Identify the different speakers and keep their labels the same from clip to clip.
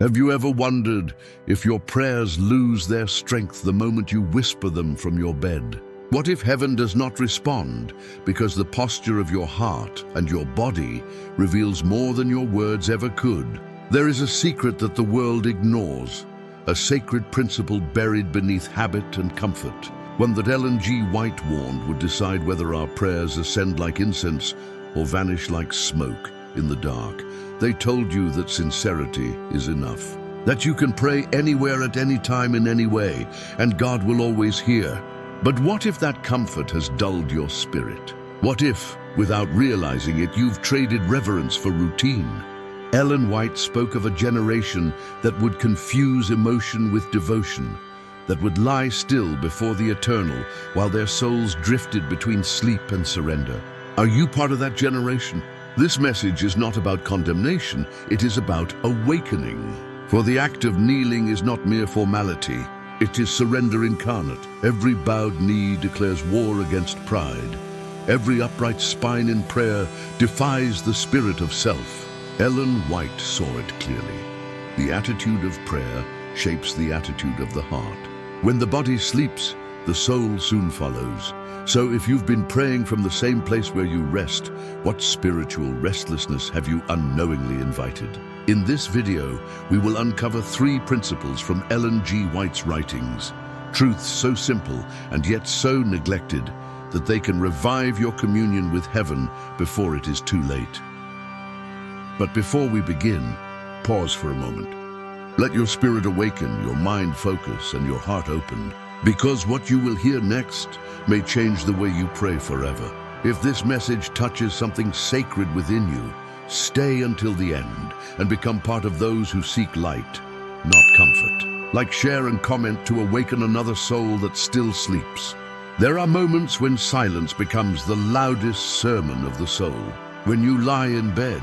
Speaker 1: Have you ever wondered if your prayers lose their strength the moment you whisper them from your bed? What if heaven does not respond because the posture of your heart and your body reveals more than your words ever could? There is a secret that the world ignores, a sacred principle buried beneath habit and comfort, one that Ellen G. White warned would decide whether our prayers ascend like incense or vanish like smoke in the dark. They told you that sincerity is enough, that you can pray anywhere at any time in any way, and God will always hear. But what if that comfort has dulled your spirit? What if, without realizing it, you've traded reverence for routine? Ellen White spoke of a generation that would confuse emotion with devotion, that would lie still before the eternal while their souls drifted between sleep and surrender. Are you part of that generation? This message is not about condemnation, it is about awakening. For the act of kneeling is not mere formality, it is surrender incarnate. Every bowed knee declares war against pride. Every upright spine in prayer defies the spirit of self. Ellen White saw it clearly. The attitude of prayer shapes the attitude of the heart. When the body sleeps, the soul soon follows. So if you've been praying from the same place where you rest, what spiritual restlessness have you unknowingly invited? In this video, we will uncover 3 principles from Ellen G. White's writings. Truths so simple and yet so neglected that they can revive your communion with heaven before it is too late. But before we begin, pause for a moment. Let your spirit awaken, your mind focus, and your heart open, because what you will hear next may change the way you pray forever. If this message touches something sacred within you, stay until the end and become part of those who seek light, not comfort. Like, share, and comment to awaken another soul that still sleeps. There are moments when silence becomes the loudest sermon of the soul. When you lie in bed,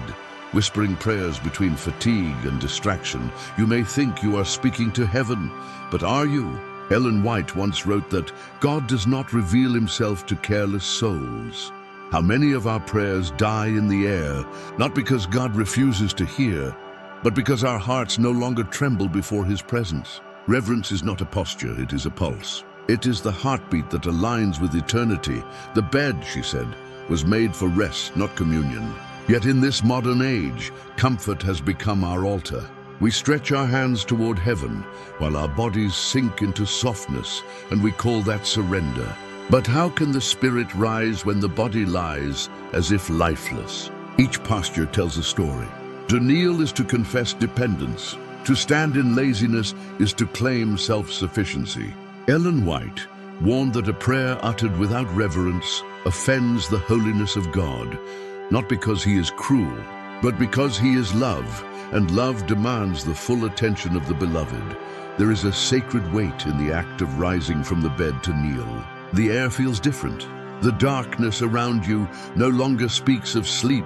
Speaker 1: whispering prayers between fatigue and distraction, you may think you are speaking to heaven, but are you? Ellen White once wrote that God does not reveal himself to careless souls. How many of our prayers die in the air, not because God refuses to hear, but because our hearts no longer tremble before his presence. Reverence is not a posture, it is a pulse. It is the heartbeat that aligns with eternity. The bed, she said, was made for rest, not communion. Yet in this modern age, comfort has become our altar. We stretch our hands toward heaven, while our bodies sink into softness, and we call that surrender. But how can the spirit rise when the body lies as if lifeless? Each posture tells a story. To kneel is to confess dependence. To stand in laziness is to claim self-sufficiency. Ellen White warned that a prayer uttered without reverence offends the holiness of God, not because he is cruel, but because he is love, and love demands the full attention of the beloved. There is a sacred weight in the act of rising from the bed to kneel. The air feels different. The darkness around you no longer speaks of sleep,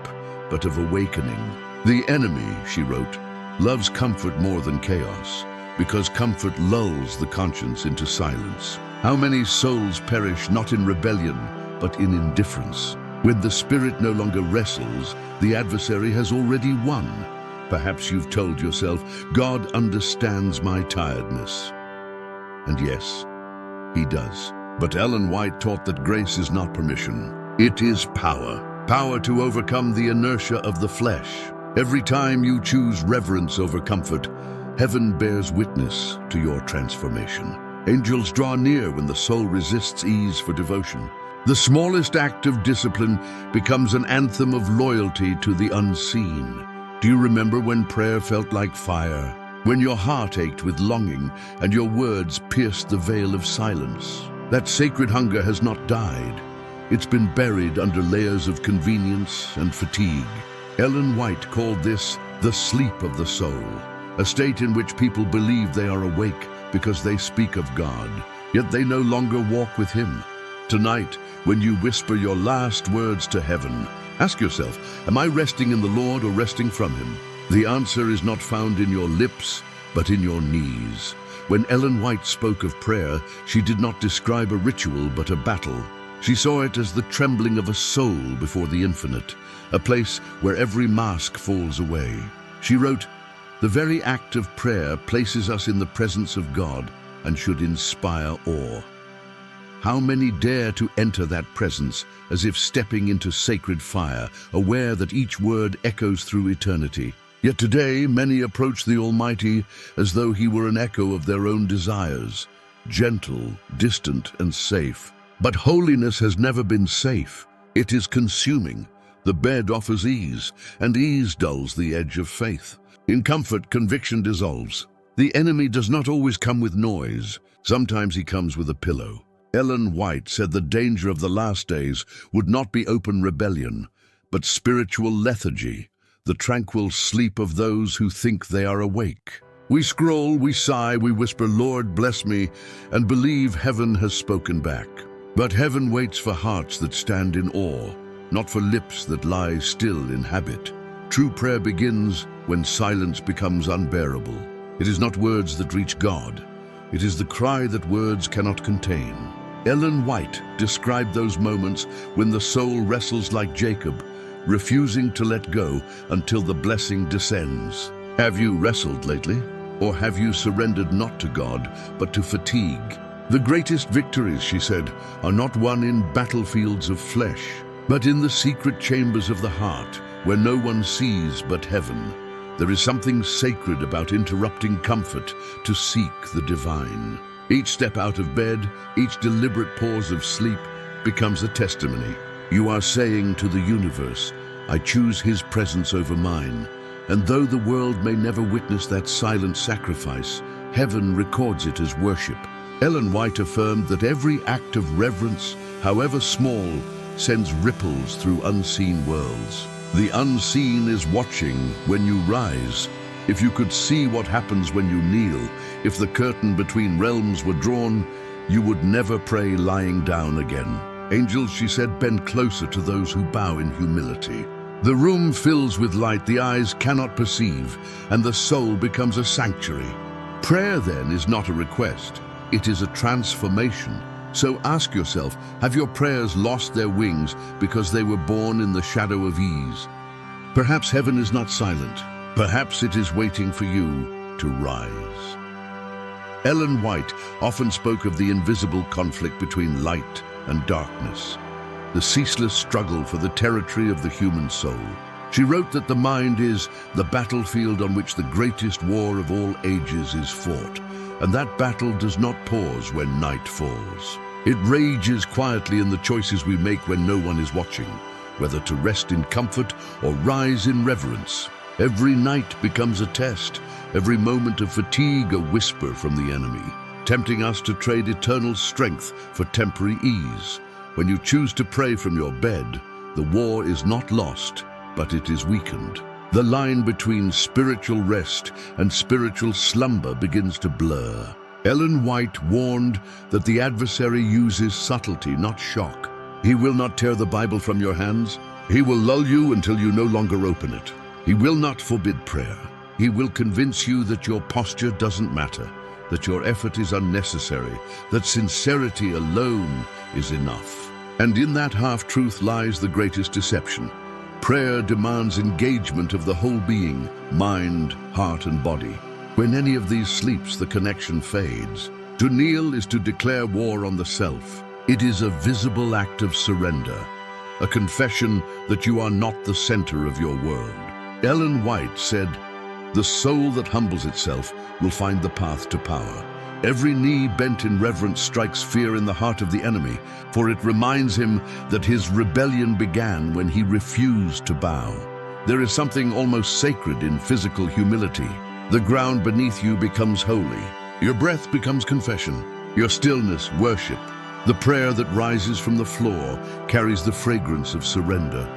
Speaker 1: but of awakening. The enemy, she wrote, loves comfort more than chaos, because comfort lulls the conscience into silence. How many souls perish not in rebellion, but in indifference? When the spirit no longer wrestles, the adversary has already won. Perhaps you've told yourself, God understands my tiredness. And yes, he does. But Ellen White taught that grace is not permission. It is power. Power to overcome the inertia of the flesh. Every time you choose reverence over comfort, heaven bears witness to your transformation. Angels draw near when the soul resists ease for devotion. The smallest act of discipline becomes an anthem of loyalty to the unseen. Do you remember when prayer felt like fire? When your heart ached with longing and your words pierced the veil of silence? That sacred hunger has not died. It's been buried under layers of convenience and fatigue. Ellen White called this the sleep of the soul, a state in which people believe they are awake because they speak of God, yet they no longer walk with him. Tonight, when you whisper your last words to heaven, ask yourself, am I resting in the Lord or resting from him? The answer is not found in your lips, but in your knees. When Ellen White spoke of prayer, she did not describe a ritual but a battle. She saw it as the trembling of a soul before the infinite, a place where every mask falls away. She wrote, The very act of prayer places us in the presence of God and should inspire awe. How many dare to enter that presence as if stepping into sacred fire, aware that each word echoes through eternity? Yet today, many approach the Almighty as though He were an echo of their own desires, gentle, distant, and safe. But holiness has never been safe. It is consuming. The bed offers ease, and ease dulls the edge of faith. In comfort, conviction dissolves. The enemy does not always come with noise. Sometimes he comes with a pillow. Ellen White said the danger of the last days would not be open rebellion, but spiritual lethargy, the tranquil sleep of those who think they are awake. We scroll, we sigh, we whisper, "Lord, bless me," and believe heaven has spoken back. But heaven waits for hearts that stand in awe, not for lips that lie still in habit. True prayer begins when silence becomes unbearable. It is not words that reach God. It is the cry that words cannot contain. Ellen White described those moments when the soul wrestles like Jacob, refusing to let go until the blessing descends. Have you wrestled lately? Or have you surrendered not to God, but to fatigue? The greatest victories, she said, are not won in battlefields of flesh, but in the secret chambers of the heart, where no one sees but heaven. There is something sacred about interrupting comfort to seek the divine. Each step out of bed, each deliberate pause of sleep becomes a testimony. You are saying to the universe, "I choose His presence over mine." And though the world may never witness that silent sacrifice, heaven records it as worship. Ellen White affirmed that every act of reverence, however small, sends ripples through unseen worlds. The unseen is watching when you rise. If you could see what happens when you kneel, if the curtain between realms were drawn, you would never pray lying down again. Angels, she said, bend closer to those who bow in humility. The room fills with light the eyes cannot perceive, and the soul becomes a sanctuary. Prayer, then, is not a request. It is a transformation. So ask yourself, have your prayers lost their wings because they were born in the shadow of ease? Perhaps heaven is not silent. Perhaps it is waiting for you to rise. Ellen White often spoke of the invisible conflict between light and darkness, the ceaseless struggle for the territory of the human soul. She wrote that the mind is the battlefield on which the greatest war of all ages is fought, and that battle does not pause when night falls. It rages quietly in the choices we make when no one is watching, whether to rest in comfort or rise in reverence. Every night becomes a test, every moment of fatigue a whisper from the enemy, tempting us to trade eternal strength for temporary ease. When you choose to pray from your bed, the war is not lost, but it is weakened. The line between spiritual rest and spiritual slumber begins to blur. Ellen White warned that the adversary uses subtlety, not shock. He will not tear the Bible from your hands. He will lull you until you no longer open it. He will not forbid prayer. He will convince you that your posture doesn't matter, that your effort is unnecessary, that sincerity alone is enough. And in that half-truth lies the greatest deception. Prayer demands engagement of the whole being, mind, heart, and body. When any of these sleeps, the connection fades. To kneel is to declare war on the self. It is a visible act of surrender, a confession that you are not the center of your world. Ellen White said, "The soul that humbles itself will find the path to power." Every knee bent in reverence strikes fear in the heart of the enemy, for it reminds him that his rebellion began when he refused to bow. There is something almost sacred in physical humility. The ground beneath you becomes holy. Your breath becomes confession. Your stillness, worship. The prayer that rises from the floor carries the fragrance of surrender,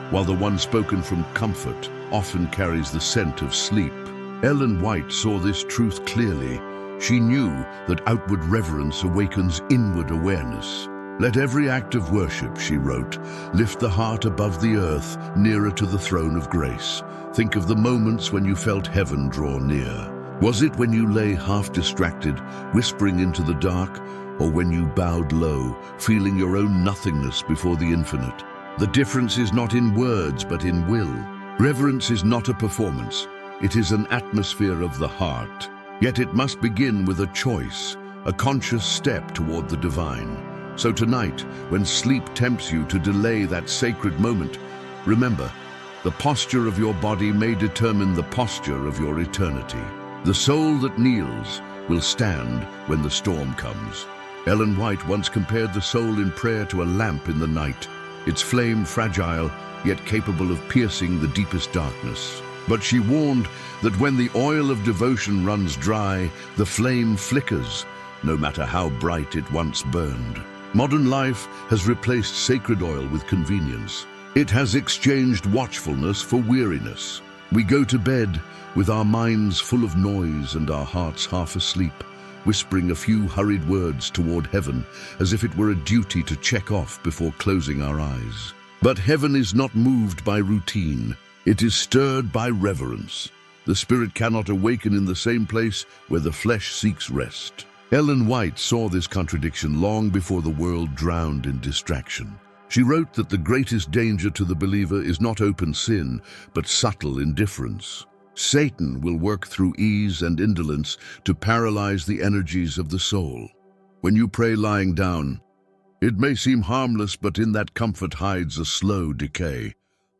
Speaker 1: while the one spoken from comfort often carries the scent of sleep. Ellen White saw this truth clearly. She knew that outward reverence awakens inward awareness. Let every act of worship, she wrote, lift the heart above the earth, nearer to the throne of grace. Think of the moments when you felt heaven draw near. Was it when you lay half distracted, whispering into the dark, or when you bowed low, feeling your own nothingness before the infinite? The difference is not in words, but in will. Reverence is not a performance. It is an atmosphere of the heart. Yet it must begin with a choice, a conscious step toward the divine. So tonight, when sleep tempts you to delay that sacred moment, remember, the posture of your body may determine the posture of your eternity. The soul that kneels will stand when the storm comes. Ellen White once compared the soul in prayer to a lamp in the night, its flame fragile, yet capable of piercing the deepest darkness. But she warned that when the oil of devotion runs dry, the flame flickers, no matter how bright it once burned. Modern life has replaced sacred oil with convenience. It has exchanged watchfulness for weariness. We go to bed with our minds full of noise and our hearts half asleep, whispering a few hurried words toward heaven as if it were a duty to check off before closing our eyes. But heaven is not moved by routine. It is stirred by reverence. The spirit cannot awaken in the same place where the flesh seeks rest. Ellen White saw this contradiction long before the world drowned in distraction. She wrote that the greatest danger to the believer is not open sin, but subtle indifference. Satan will work through ease and indolence to paralyze the energies of the soul. When you pray lying down, it may seem harmless, but in that comfort hides a slow decay,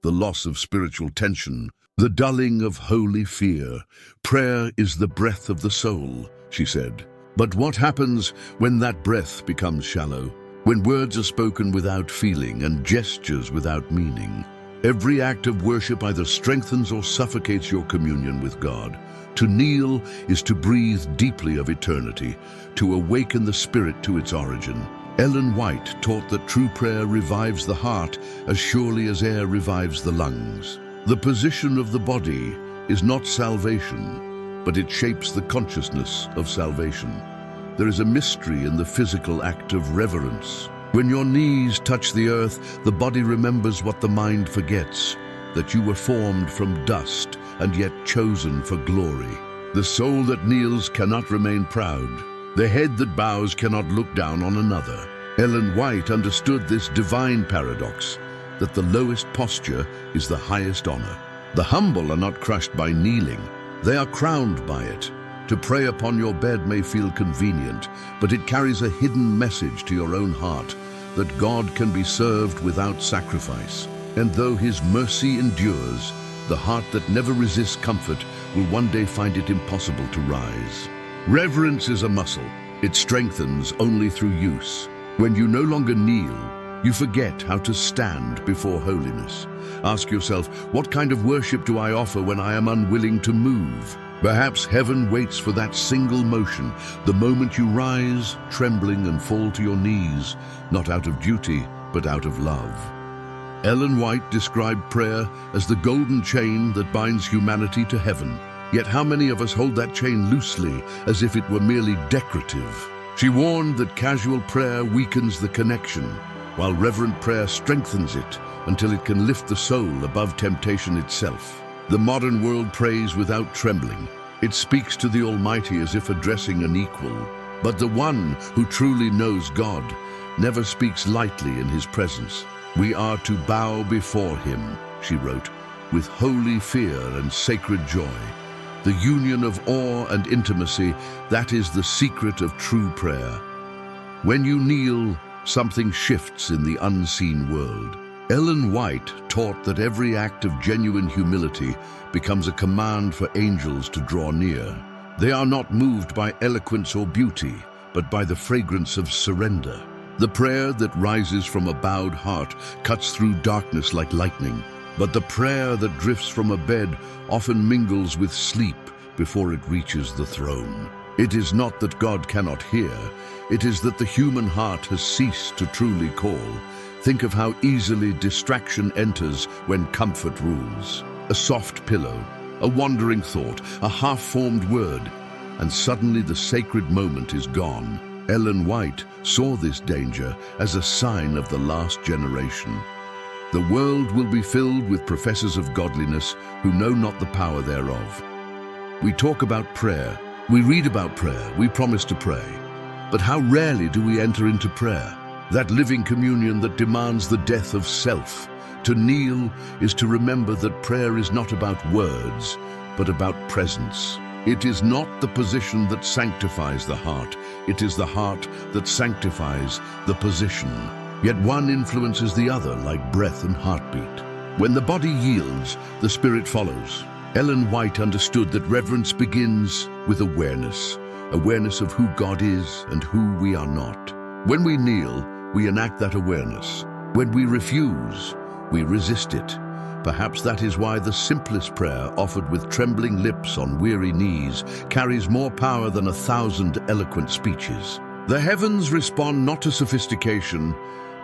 Speaker 1: the loss of spiritual tension, the dulling of holy fear. Prayer is the breath of the soul, she said. But what happens when that breath becomes shallow? When words are spoken without feeling and gestures without meaning? Every act of worship either strengthens or suffocates your communion with God. To kneel is to breathe deeply of eternity, to awaken the spirit to its origin. Ellen White taught that true prayer revives the heart as surely as air revives the lungs. The position of the body is not salvation, but it shapes the consciousness of salvation. There is a mystery in the physical act of reverence. When your knees touch the earth, the body remembers what the mind forgets, that you were formed from dust and yet chosen for glory. The soul that kneels cannot remain proud. The head that bows cannot look down on another. Ellen White understood this divine paradox, that the lowest posture is the highest honor. The humble are not crushed by kneeling, they are crowned by it. To pray upon your bed may feel convenient, but it carries a hidden message to your own heart, that God can be served without sacrifice. And though His mercy endures, the heart that never resists comfort will one day find it impossible to rise. Reverence is a muscle. It strengthens only through use. When you no longer kneel, you forget how to stand before holiness. Ask yourself, what kind of worship do I offer when I am unwilling to move? Perhaps heaven waits for that single motion, the moment you rise, trembling, and fall to your knees, not out of duty, but out of love. Ellen White described prayer as the golden chain that binds humanity to heaven. Yet how many of us hold that chain loosely, as if it were merely decorative? She warned that casual prayer weakens the connection, while reverent prayer strengthens it until it can lift the soul above temptation itself. The modern world prays without trembling. It speaks to the Almighty as if addressing an equal. But the one who truly knows God never speaks lightly in His presence. We are to bow before Him, she wrote, with holy fear and sacred joy. The union of awe and intimacy, that is the secret of true prayer. When you kneel, something shifts in the unseen world. Ellen White taught that every act of genuine humility becomes a command for angels to draw near. They are not moved by eloquence or beauty, but by the fragrance of surrender. The prayer that rises from a bowed heart cuts through darkness like lightning, but the prayer that drifts from a bed often mingles with sleep before it reaches the throne. It is not that God cannot hear, it is that the human heart has ceased to truly call. Think of how easily distraction enters when comfort rules. A soft pillow, a wandering thought, a half-formed word, and suddenly the sacred moment is gone. Ellen White saw this danger as a sign of the last generation. The world will be filled with professors of godliness who know not the power thereof. We talk about prayer, we read about prayer, we promise to pray. But how rarely do we enter into prayer? That living communion that demands the death of self. To kneel is to remember that prayer is not about words, but about presence. It is not the position that sanctifies the heart. It is the heart that sanctifies the position. Yet one influences the other like breath and heartbeat. When the body yields, the spirit follows. Ellen White understood that reverence begins with awareness. Awareness of who God is and who we are not. When we kneel, we enact that awareness. When we refuse, we resist it. Perhaps that is why the simplest prayer, offered with trembling lips on weary knees, carries more power than 1,000 eloquent speeches. The heavens respond not to sophistication,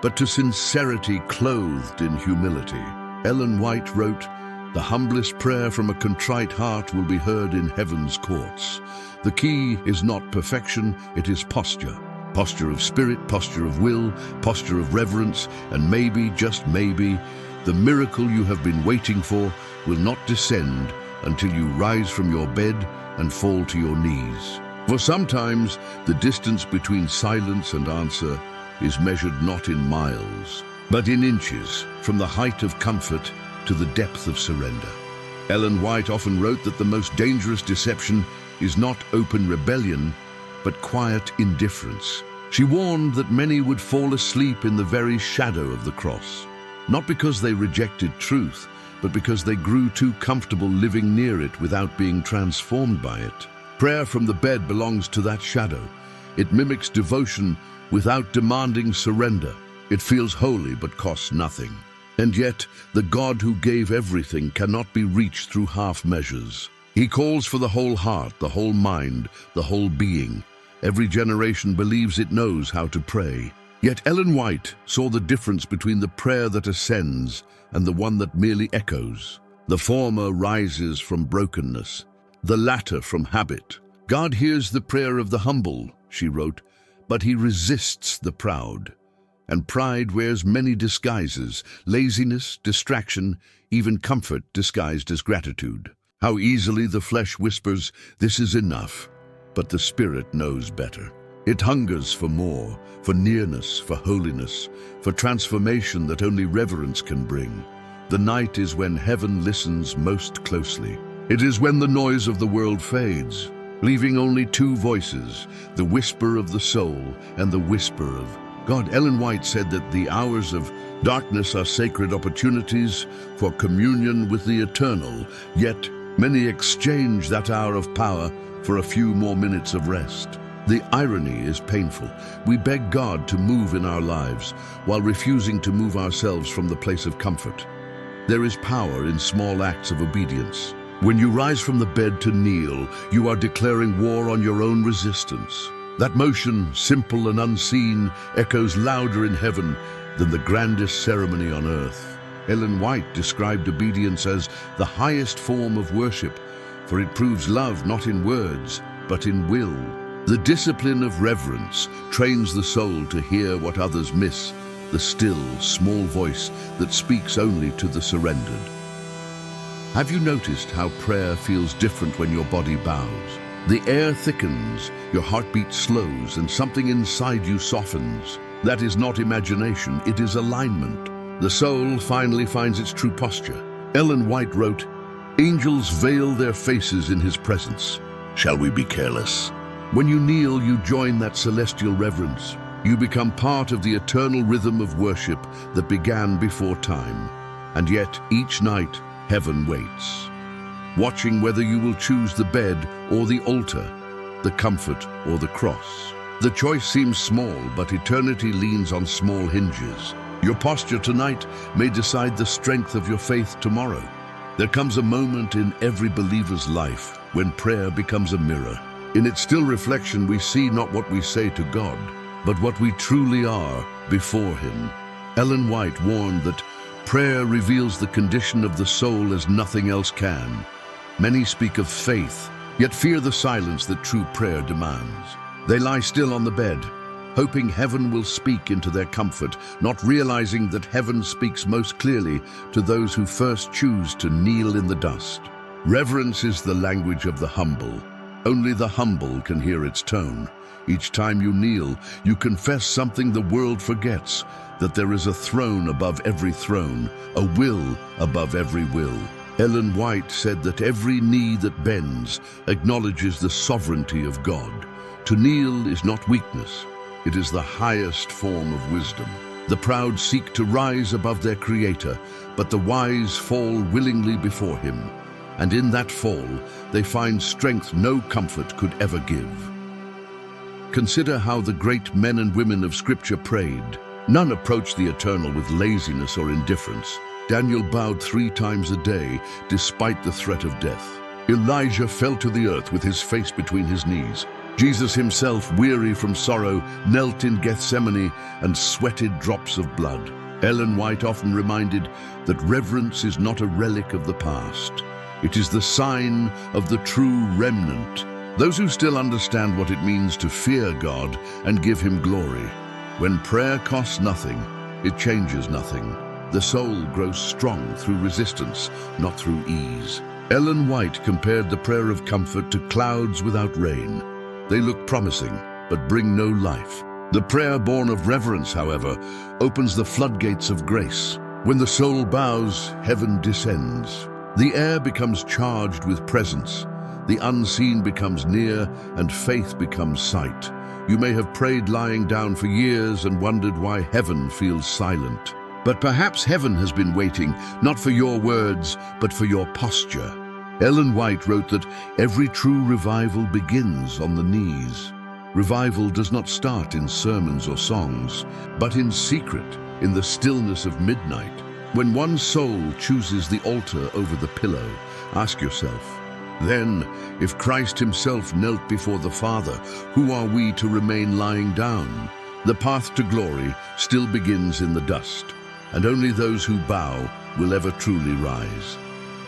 Speaker 1: but to sincerity clothed in humility. Ellen White wrote, "The humblest prayer from a contrite heart will be heard in heaven's courts." The key is not perfection, it is posture. Posture of spirit, posture of will, posture of reverence, and maybe, just maybe, the miracle you have been waiting for will not descend until you rise from your bed and fall to your knees. For sometimes, the distance between silence and answer is measured not in miles, but in inches, from the height of comfort to the depth of surrender. Ellen White often wrote that the most dangerous deception is not open rebellion, but quiet indifference. She warned that many would fall asleep in the very shadow of the cross, not because they rejected truth, but because they grew too comfortable living near it without being transformed by it. Prayer from the bed belongs to that shadow. It mimics devotion without demanding surrender. It feels holy but costs nothing. And yet, the God who gave everything cannot be reached through half measures. He calls for the whole heart, the whole mind, the whole being. Every generation believes it knows how to pray. Yet Ellen White saw the difference between the prayer that ascends and the one that merely echoes. The former rises from brokenness, the latter from habit. God hears the prayer of the humble, she wrote, but he resists the proud. And pride wears many disguises: laziness, distraction, even comfort disguised as gratitude. How easily the flesh whispers, "This is enough," but the spirit knows better. It hungers for more, for nearness, for holiness, for transformation that only reverence can bring. The night is when heaven listens most closely. It is when the noise of the world fades, leaving only two voices, the whisper of the soul and the whisper of God. Ellen White said that the hours of darkness are sacred opportunities for communion with the eternal, yet many exchange that hour of power for a few more minutes of rest. The irony is painful. We beg God to move in our lives while refusing to move ourselves from the place of comfort. There is power in small acts of obedience. When you rise from the bed to kneel, you are declaring war on your own resistance. That motion, simple and unseen, echoes louder in heaven than the grandest ceremony on earth. Ellen White described obedience as the highest form of worship, for it proves love not in words, but in will. The discipline of reverence trains the soul to hear what others miss, the still, small voice that speaks only to the surrendered. Have you noticed how prayer feels different when your body bows? The air thickens, your heartbeat slows, and something inside you softens. That is not imagination, it is alignment. The soul finally finds its true posture. Ellen White wrote, "Angels veil their faces in his presence. Shall we be careless?" When you kneel, you join that celestial reverence. You become part of the eternal rhythm of worship that began before time. And yet, each night, heaven waits, watching whether you will choose the bed or the altar, the comfort or the cross. The choice seems small, but eternity leans on small hinges. Your posture tonight may decide the strength of your faith tomorrow. There comes a moment in every believer's life when prayer becomes a mirror. In its still reflection, we see not what we say to God, but what we truly are before Him. Ellen White warned that prayer reveals the condition of the soul as nothing else can. Many speak of faith, yet fear the silence that true prayer demands. They lie still on the bed, hoping heaven will speak into their comfort, not realizing that heaven speaks most clearly to those who first choose to kneel in the dust. Reverence is the language of the humble. Only the humble can hear its tone. Each time you kneel, you confess something the world forgets, that there is a throne above every throne, a will above every will. Ellen White said that every knee that bends acknowledges the sovereignty of God. To kneel is not weakness, it is the highest form of wisdom. The proud seek to rise above their Creator, but the wise fall willingly before Him. And in that fall, they find strength no comfort could ever give. Consider how the great men and women of Scripture prayed. None approached the eternal with laziness or indifference. Daniel bowed 3 times a day, despite the threat of death. Elijah fell to the earth with his face between his knees. Jesus himself, weary from sorrow, knelt in Gethsemane and sweated drops of blood. Ellen White often reminded that reverence is not a relic of the past. It is the sign of the true remnant, those who still understand what it means to fear God and give Him glory. When prayer costs nothing, it changes nothing. The soul grows strong through resistance, not through ease. Ellen White compared the prayer of comfort to clouds without rain. They look promising, but bring no life. The prayer born of reverence, however, opens the floodgates of grace. When the soul bows, heaven descends. The air becomes charged with presence. The unseen becomes near, and faith becomes sight. You may have prayed lying down for years and wondered why heaven feels silent. But perhaps heaven has been waiting, not for your words, but for your posture. Ellen White wrote that every true revival begins on the knees. Revival does not start in sermons or songs, but in secret, in the stillness of midnight. When one soul chooses the altar over the pillow, ask yourself, then, if Christ Himself knelt before the Father, who are we to remain lying down? The path to glory still begins in the dust, and only those who bow will ever truly rise.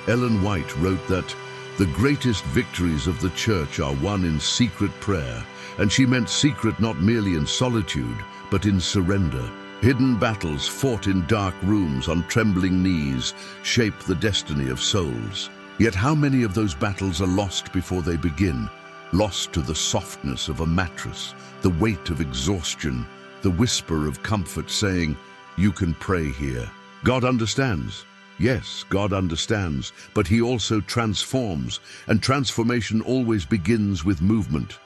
Speaker 1: Ellen White wrote that the greatest victories of the church are won in secret prayer, and she meant secret not merely in solitude, but in surrender. Hidden battles fought in dark rooms on trembling knees shape the destiny of souls. Yet how many of those battles are lost before they begin? Lost to the softness of a mattress, the weight of exhaustion, the whisper of comfort saying, "You can pray here." God understands. Yes, God understands, but He also transforms, and transformation always begins with movement.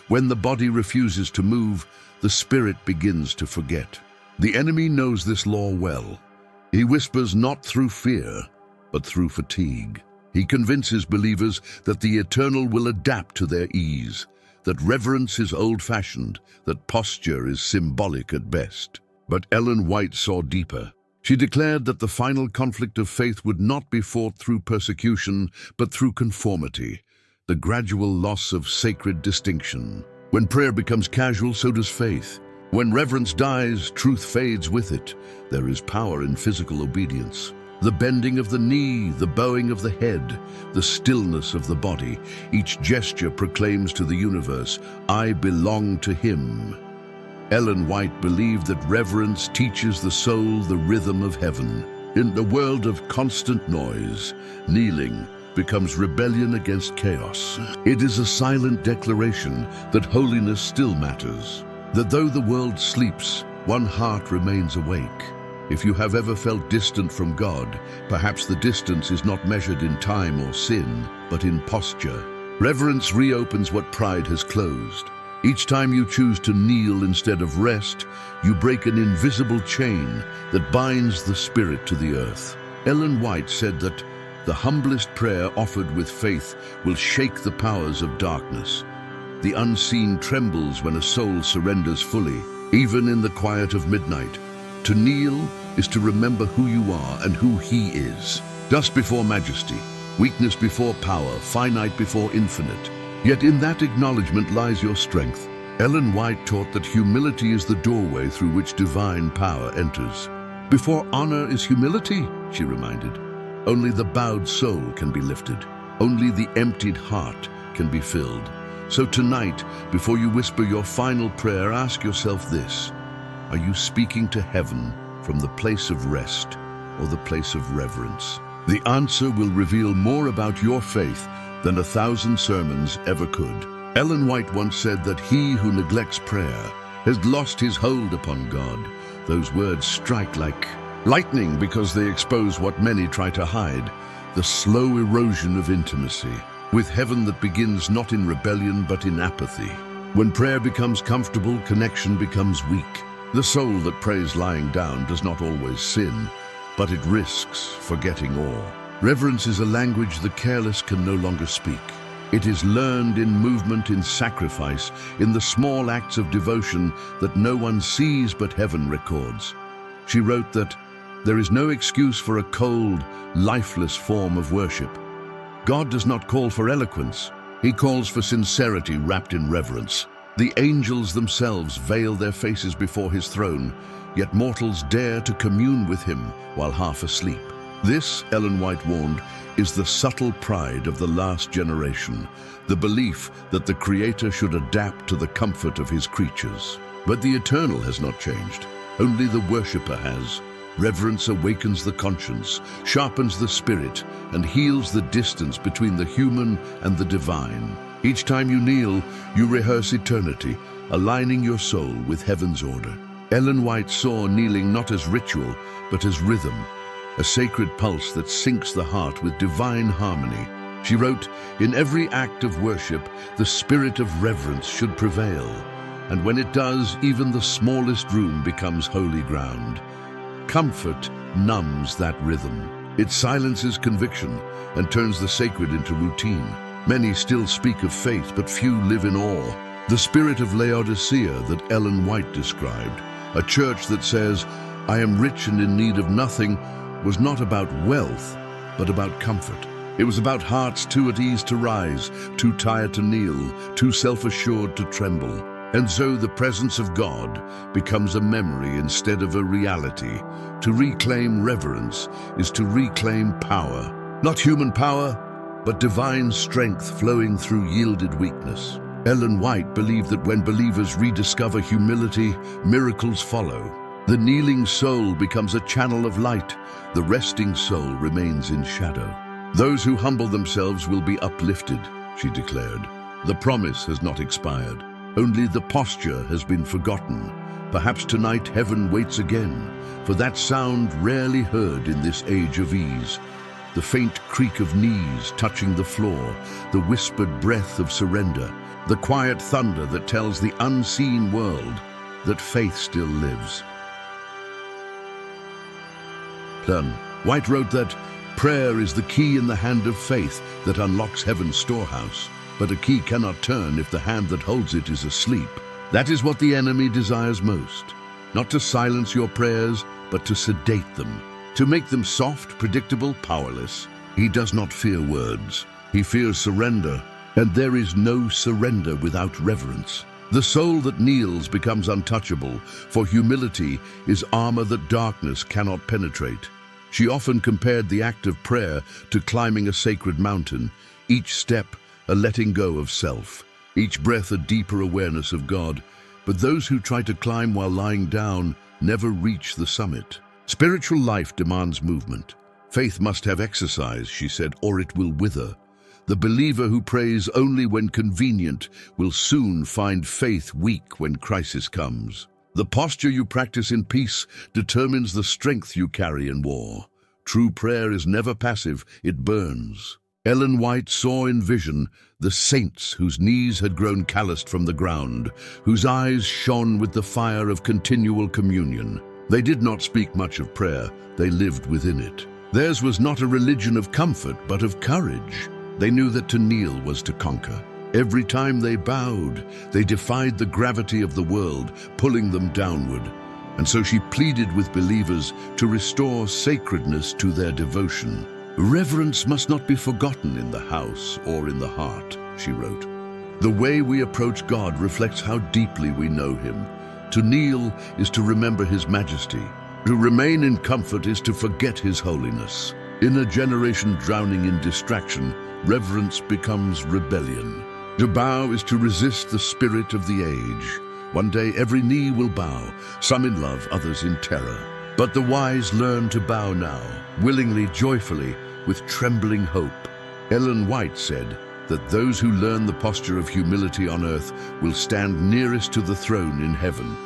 Speaker 1: When the body refuses to move, the spirit begins to forget. The enemy knows this law well. He whispers not through fear, but through fatigue. He convinces believers that the eternal will adapt to their ease, that reverence is old-fashioned, that posture is symbolic at best. But Ellen White saw deeper. She declared that the final conflict of faith would not be fought through persecution, but through conformity, the gradual loss of sacred distinction. When prayer becomes casual, so does faith. When reverence dies, truth fades with it. There is power in physical obedience. The bending of the knee, the bowing of the head, the stillness of the body. Each gesture proclaims to the universe, "I belong to Him." Ellen White believed that reverence teaches the soul the rhythm of heaven. In a world of constant noise, kneeling becomes rebellion against chaos. It is a silent declaration that holiness still matters, that though the world sleeps, one heart remains awake. If you have ever felt distant from God, perhaps the distance is not measured in time or sin, but in posture. Reverence reopens what pride has closed. Each time you choose to kneel instead of rest, you break an invisible chain that binds the spirit to the earth. Ellen White said that the humblest prayer offered with faith will shake the powers of darkness. The unseen trembles when a soul surrenders fully, even in the quiet of midnight. To kneel is to remember who you are and who He is. Dust before majesty, weakness before power, finite before infinite. Yet in that acknowledgement lies your strength. Ellen White taught that humility is the doorway through which divine power enters. Before honor is humility, she reminded. Only the bowed soul can be lifted. Only the emptied heart can be filled. So tonight, before you whisper your final prayer, ask yourself this: are you speaking to heaven from the place of rest or the place of reverence? The answer will reveal more about your faith than 1,000 sermons ever could. Ellen White once said that he who neglects prayer has lost his hold upon God. Those words strike like lightning because they expose what many try to hide. the slow erosion of intimacy, with heaven that begins not in rebellion but in apathy. When prayer becomes comfortable, connection becomes weak. The soul that prays lying down does not always sin, but it risks forgetting all. Reverence is a language the careless can no longer speak. It is learned in movement, in sacrifice, in the small acts of devotion that no one sees but heaven records. She wrote that there is no excuse for a cold, lifeless form of worship. God does not call for eloquence. He calls for sincerity wrapped in reverence. The angels themselves veil their faces before his throne, yet mortals dare to commune with him while half asleep. This, Ellen White warned, is the subtle pride of the last generation, the belief that the Creator should adapt to the comfort of his creatures. But the eternal has not changed. Only the worshipper has. Reverence awakens the conscience, sharpens the spirit, and heals the distance between the human and the divine. Each time you kneel, you rehearse eternity, aligning your soul with heaven's order. Ellen White saw kneeling not as ritual, but as rhythm, a sacred pulse that syncs the heart with divine harmony. She wrote, "In every act of worship, the spirit of reverence should prevail, and when it does, even the smallest room becomes holy ground." Comfort numbs that rhythm. It silences conviction and turns the sacred into routine. Many still speak of faith, but few live in awe. The spirit of Laodicea that Ellen White described, a church that says, "I am rich and in need of nothing," was not about wealth, but about comfort. It was about hearts too at ease to rise, too tired to kneel, too self-assured to tremble. And so the presence of God becomes a memory instead of a reality. To reclaim reverence is to reclaim power. Not human power, but divine strength flowing through yielded weakness. Ellen White believed that when believers rediscover humility, miracles follow. The kneeling soul becomes a channel of light. The resting soul remains in shadow. Those who humble themselves will be uplifted, she declared. The promise has not expired. Only the posture has been forgotten. Perhaps tonight heaven waits again, for that sound rarely heard in this age of ease. The faint creak of knees touching the floor, the whispered breath of surrender, the quiet thunder that tells the unseen world that faith still lives. White wrote that prayer is the key in the hand of faith that unlocks heaven's storehouse. But a key cannot turn if the hand that holds it is asleep. That is what the enemy desires most. Not to silence your prayers, but to sedate them. To make them soft, predictable, powerless. He does not fear words. He fears surrender. And there is no surrender without reverence. The soul that kneels becomes untouchable, for humility is armor that darkness cannot penetrate. She often compared the act of prayer to climbing a sacred mountain, each step a letting go of self, each breath a deeper awareness of God. But those who try to climb while lying down never reach the summit. Spiritual life demands movement. Faith must have exercise, she said, or it will wither. The believer who prays only when convenient will soon find faith weak when crisis comes. The posture you practice in peace determines the strength you carry in war. True prayer is never passive, it burns. Ellen White saw in vision the saints whose knees had grown calloused from the ground, whose eyes shone with the fire of continual communion. They did not speak much of prayer, they lived within it. Theirs was not a religion of comfort, but of courage. They knew that to kneel was to conquer. Every time they bowed, they defied the gravity of the world, pulling them downward. And so she pleaded with believers to restore sacredness to their devotion. Reverence must not be forgotten in the house or in the heart, she wrote. The way we approach God reflects how deeply we know him. To kneel is to remember his majesty. To remain in comfort is to forget his holiness. In a generation drowning in distraction, reverence becomes rebellion. To bow is to resist the spirit of the age. One day every knee will bow, some in love, others in terror. But the wise learn to bow now, willingly, joyfully, with trembling hope. Ellen White said that those who learn the posture of humility on earth will stand nearest to the throne in heaven.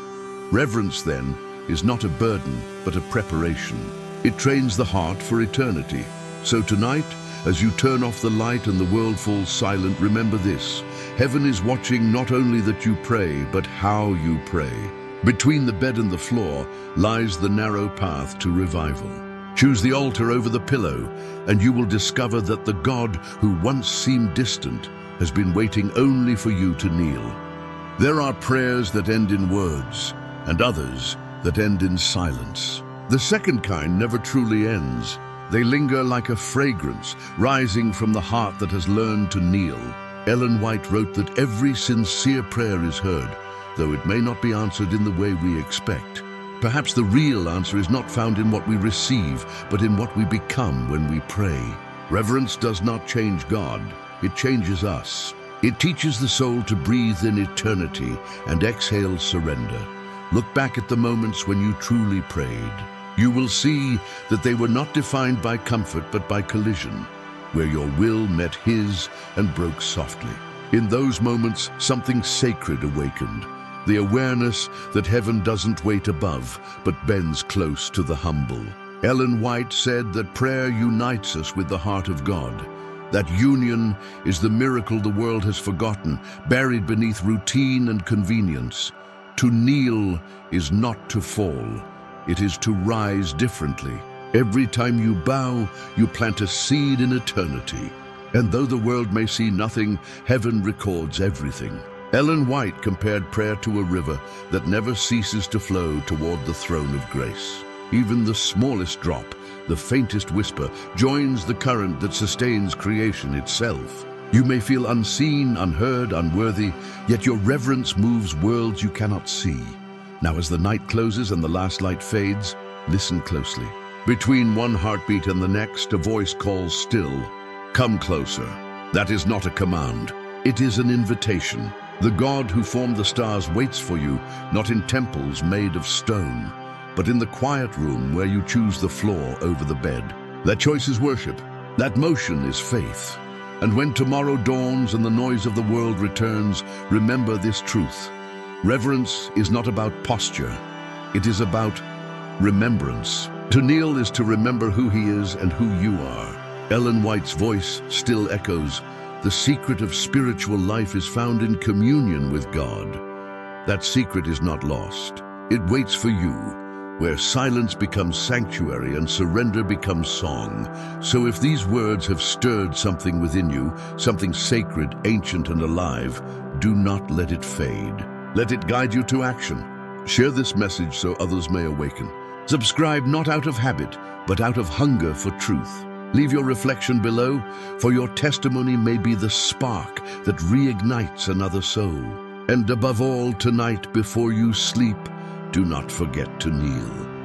Speaker 1: Reverence, then, is not a burden, but a preparation. It trains the heart for eternity. So tonight, as you turn off the light and the world falls silent, remember this: heaven is watching not only that you pray, but how you pray. Between the bed and the floor lies the narrow path to revival. Choose the altar over the pillow, and you will discover that the God who once seemed distant has been waiting only for you to kneel. There are prayers that end in words, and others that end in silence. The second kind never truly ends. They linger like a fragrance, rising from the heart that has learned to kneel. Ellen White wrote that every sincere prayer is heard, though it may not be answered in the way we expect. Perhaps the real answer is not found in what we receive, but in what we become when we pray. Reverence does not change God, it changes us. It teaches the soul to breathe in eternity and exhale surrender. Look back at the moments when you truly prayed. You will see that they were not defined by comfort but by collision, where your will met His and broke softly. In those moments, something sacred awakened. The awareness that heaven doesn't wait above, but bends close to the humble. Ellen White said that prayer unites us with the heart of God. That union is the miracle the world has forgotten, buried beneath routine and convenience. To kneel is not to fall. It is to rise differently. Every time you bow, you plant a seed in eternity. And though the world may see nothing, heaven records everything. Ellen White compared prayer to a river that never ceases to flow toward the throne of grace. Even the smallest drop, the faintest whisper, joins the current that sustains creation itself. You may feel unseen, unheard, unworthy, yet your reverence moves worlds you cannot see. Now, as the night closes and the last light fades, listen closely. Between one heartbeat and the next, a voice calls still, "Come closer." That is not a command. It is an invitation. The God who formed the stars waits for you, not in temples made of stone, but in the quiet room where you choose the floor over the bed. That choice is worship. That motion is faith. And when tomorrow dawns and the noise of the world returns, remember this truth. Reverence is not about posture. It is about remembrance. To kneel is to remember who He is and who you are. Ellen White's voice still echoes. The secret of spiritual life is found in communion with God. That secret is not lost. It waits for you, where silence becomes sanctuary and surrender becomes song. So if these words have stirred something within you, something sacred, ancient, and alive, do not let it fade. Let it guide you to action. Share this message so others may awaken. Subscribe not out of habit, but out of hunger for truth. Leave your reflection below, for your testimony may be the spark that reignites another soul. And above all, tonight before you sleep, do not forget to kneel.